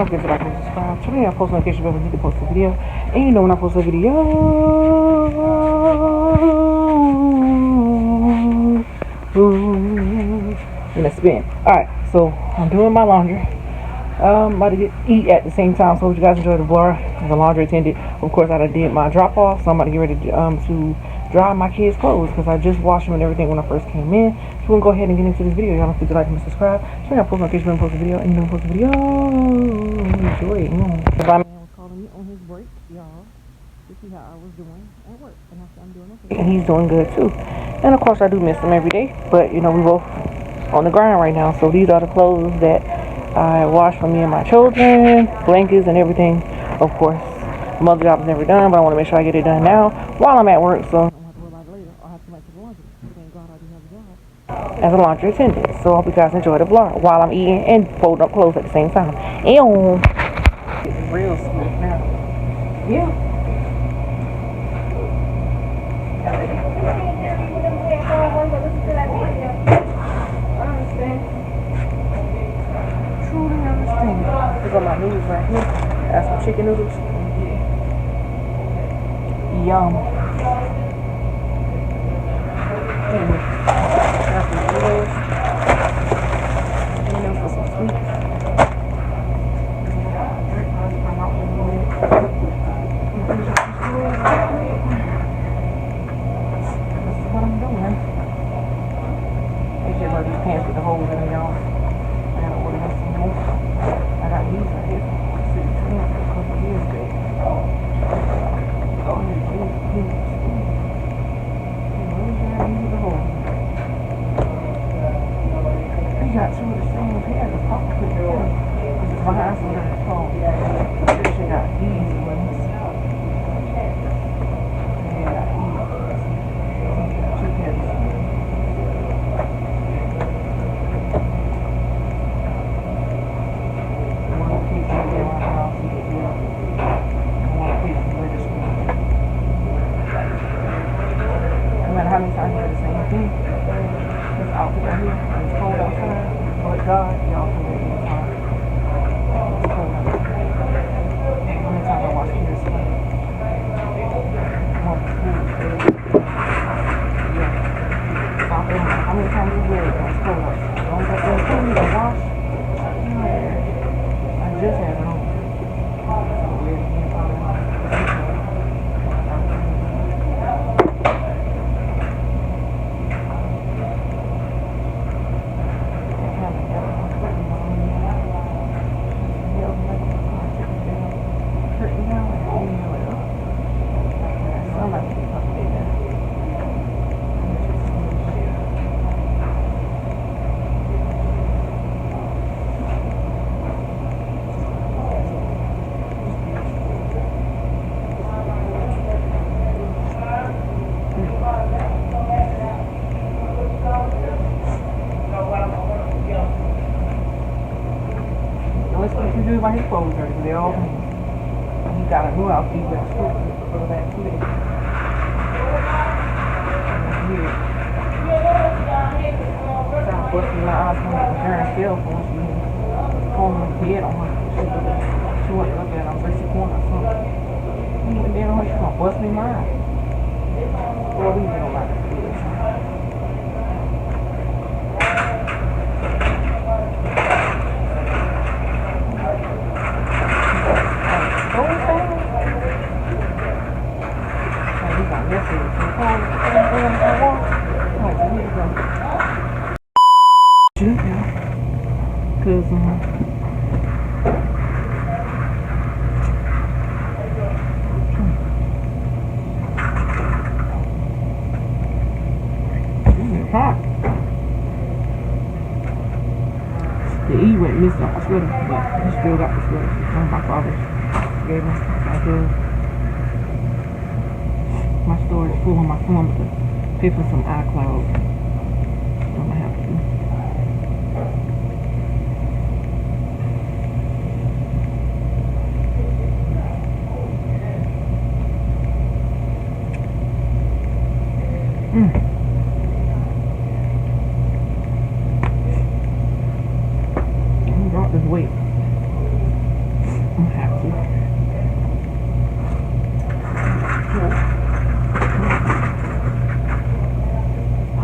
don't forget to like and subscribe. Turn on your post notification bell when you can post a video. And you know when I post a video. Gonna spin. Alright, so I'm doing my laundry. I'm about to eat at the same time. So hope you guys enjoy the vlog. The laundry attendant. Of course, I did my drop off. So I'm about to get ready to dry my kids' clothes because I just washed them and everything when I first came in. So we're gonna go ahead and get into this video. Y'all don't forget to like and subscribe. So I post notifications when I post a video. And you know post a video. Enjoy it. The man was calling me on his break, y'all, to see how I was doing at work. And I said I'm doing okay. And he's doing good too. And of course I do miss him every day. But you know we both on the grind right now. So these are the clothes that I washed for me and my children, blankets and everything. Of course, the mother job is never done, but I want to make sure I get it done now while I'm at work, so I don't have to worry about it later. I'll have to make the laundry. Thank God I do have a job as a laundry attendant. So I hope you guys enjoy the vlog while I'm eating and folding up clothes at the same time. Ew. It's real sweet now. Yeah. Look at my noodles right here. Got some chicken noodles. Yum. Got some noodles. And then for some sweets. This is what I'm doing. Make sure these pants with the holes in them, y'all. I gotta order some more. I got these right here. A couple years back. We got two of the same pair. The pop put together. This is behind some of the phone. She got these ones. Yeah, two pairs. How many times you do the same thing? This outfit right here, it's cold outside, but God, y'all can do it time. It's cold outside. How many times I watch kids play? Yeah. How many times you wear it when it's cold outside? Don't get them clean to wash. I just had it on. So wear it again, probably. Let's do my his clothes dirty because they're all clean. He got a new outfit he went to school for the last 2 days. Trying to bust me my eyes when the parents fell for when she was pulling the bed on her. She went to look at it on Gracie Corner or something. He went there on her, she gonna bust me my eyes. Boy, we don't like this kid. Cause it's hot. The E went missing off my sweater, but he still got the sweater. One of my father's gave me like my storage full on my phone, but to pay for some iCloud. I'm gonna have to do. Drop this weight. I'm gonna have to.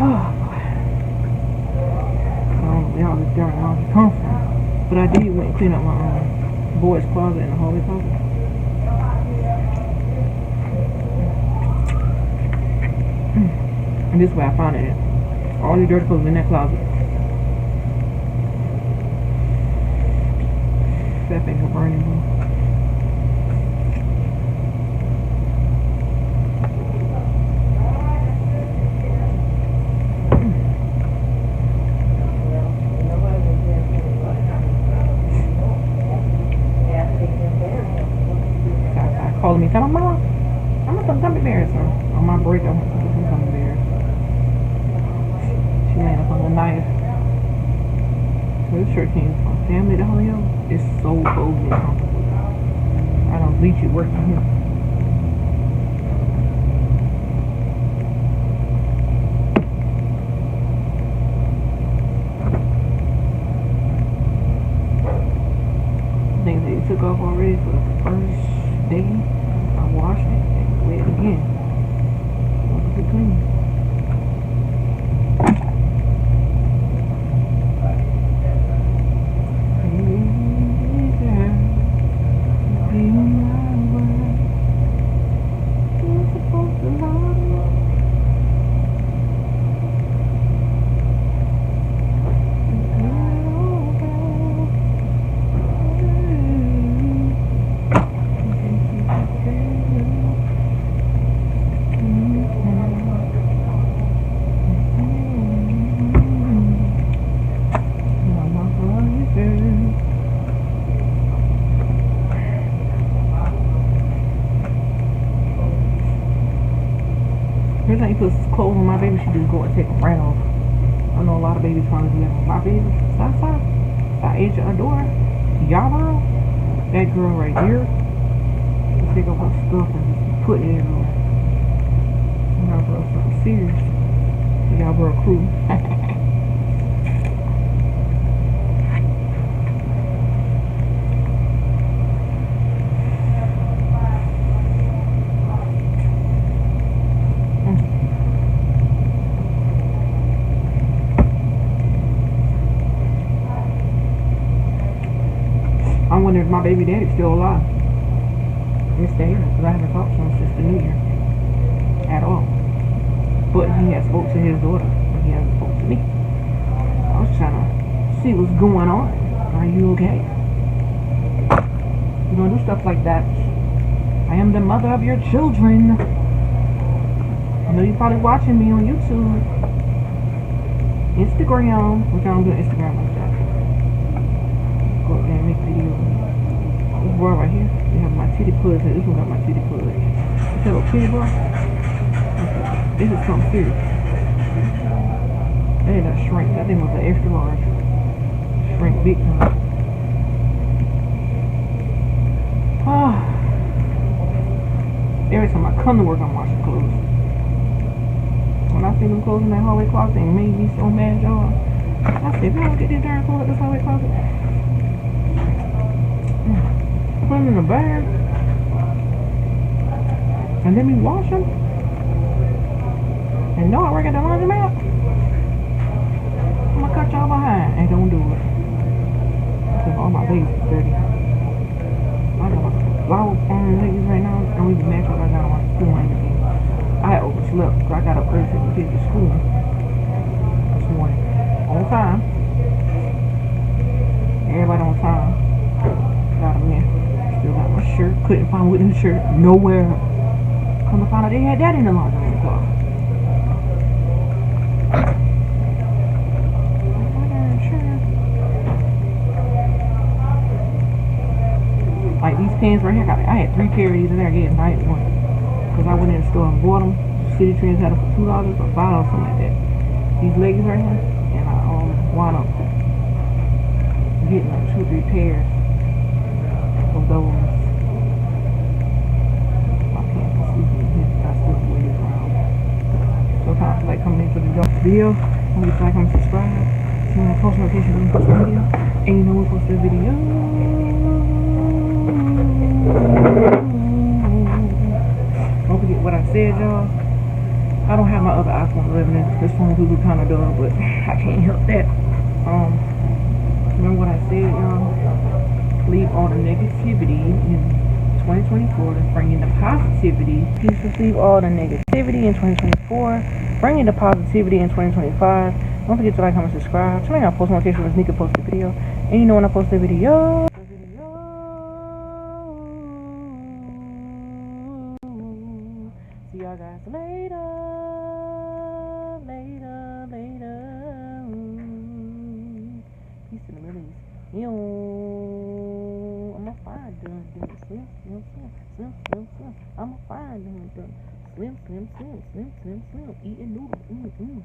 Oh boy. I don't know where all this dirt laundry come from. But I did went and clean up my boy's closet and the hallway closet. And this is where I found it at. All the dirty clothes in that closet. That thing's a burning blue. Calling me, tell my mom, I want some gummy bears. So on my break, I went to get some gummy bears. She laying up on the knife. Where this shirt came from? Family Dollar. It's so cozy and comfortable. I don't bleach it working here. Things that you took off already for the first day. I washed it and wet it again. Look at clean. Every time you put clothes on my baby, she just go and take them right off. I know a lot of babies trying to do that. My baby, I edge her door. Y'all, that girl right here, she take off her stuff and just put it everywhere. Y'all bro, something serious. Y'all bro crew. I wonder if my baby daddy's still alive. Mr. Harris, because I haven't talked to him since the New Year. At all. But he has spoke to his daughter. But he hasn't spoke to me. I was trying to see what's going on. Are you okay? You don't do stuff like that. I am the mother of your children. I know you're probably watching me on YouTube. Instagram. Which I don't do Instagram like that. Go up there and make videos. This bra right here, they have my titty puds, and this one got my titty puds. This little kitty bra. This is something serious. That ain't a shrink. That thing was an extra large. Shrink big time. Ah. Every time I come to work, I'm washing clothes. When I see them clothes in that hallway closet, it made me so mad, y'all. I said, if y'all get this darn clothes at this hallway closet, put them in a bag and let me wash them and know I work at the laundromat. I'm gonna cut y'all behind and don't do it because all my legs are dirty. I got my flower on legs right now. Don't even match what I got on my school and everything. I overslept because I got up early to get to school this morning on time. Everybody on time. Got them in. Still got my shirt. Couldn't find Whitney's shirt nowhere. Come to find out they had that in the laundry room closet. Like these pants right here, I had 3 pair of these in there. I gave night one because I went in the store and bought them. City Trends had them for $2 or $5, something like that. These leggings right here, and I wound up getting like 2 or 3 pairs of those. My pants are sleeping in here. I still wear this around. So if I feel like coming into the video, don't forget to like, comment, subscribe. Turn on post notifications when we post a video. And you know we post a video. said, y'all, I don't have my other iPhone 11. This phone Google kind of dumb, but I can't help that. Remember what I said, y'all? Leave all the negativity in 2024 and bring in the positivity. Just leave all the negativity in 2024. Bring in the positivity in 2025. Don't forget to like, comment, subscribe. Turn on post notifications when Sneaker posts a video. And you know when I post a video. See y'all guys later. Peace in the Middle East. I'ma find them. Slim. I'ma find them. Slim. Eating noodles.